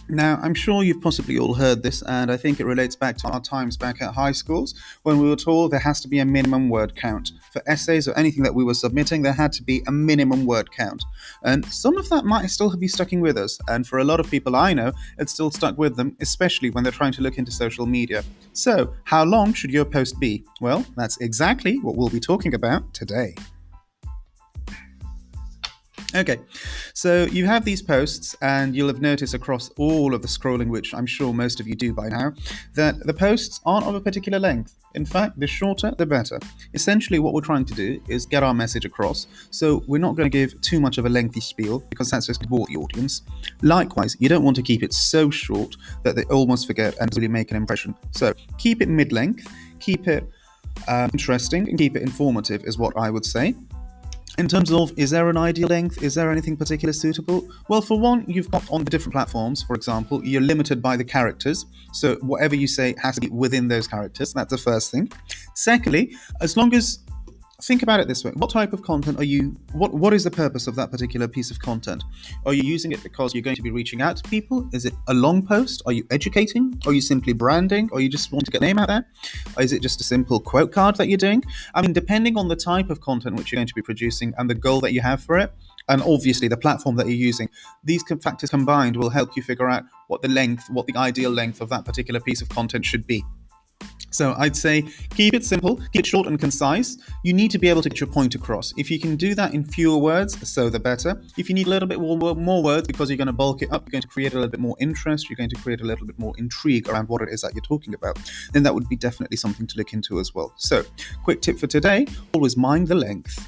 Now, I'm sure you've possibly all heard this, and I think it relates back to our times back at high schools when we were told there has to be a minimum word count. For essays or anything that we were submitting, there had to be a minimum word count. And some of that might still be sticking with us, and for a lot of people I know, it's still stuck with them, especially when they're trying to look into social media. So, how long should your post be? Well, that's exactly what we'll be talking about today. Okay, so you have these posts, and you'll have noticed across all of the scrolling, which I'm sure most of you do by now, that the posts aren't of a particular length. In fact, the shorter, the better. Essentially, what we're trying to do is get our message across, so we're not going to give too much of a lengthy spiel because that's just to bore the audience. Likewise, you don't want to keep it so short that they almost forget and really make an impression. So keep it mid length, keep it interesting, and keep it informative, is what I would say. In terms of, is there an ideal length? Is there anything particular suitable? Well, for one, you've got on the different platforms, for example, you're limited by the characters. So whatever you say has to be within those characters. That's the first thing. Secondly, as long as think about it this way: what type of content are you, what is the purpose of that particular piece of content? Are you using it because you're going to be reaching out to people? Is it a long post? Are you educating? Are you simply branding? Or you just want to get a name out there? Or is it just a simple quote card that you're doing? I mean, depending on the type of content which you're going to be producing and the goal that you have for it, and obviously the platform that you're using, these factors combined will help you figure out what the ideal length of that particular piece of content should be. So I'd say keep it simple, keep it short and concise. You need to be able to get your point across. If you can do that in fewer words, so the better. If you need a little bit more words because you're going to bulk it up, you're going to create a little bit more interest, you're going to create a little bit more intrigue around what it is that you're talking about, then that would be definitely something to look into as well. So, quick tip for today: always mind the length.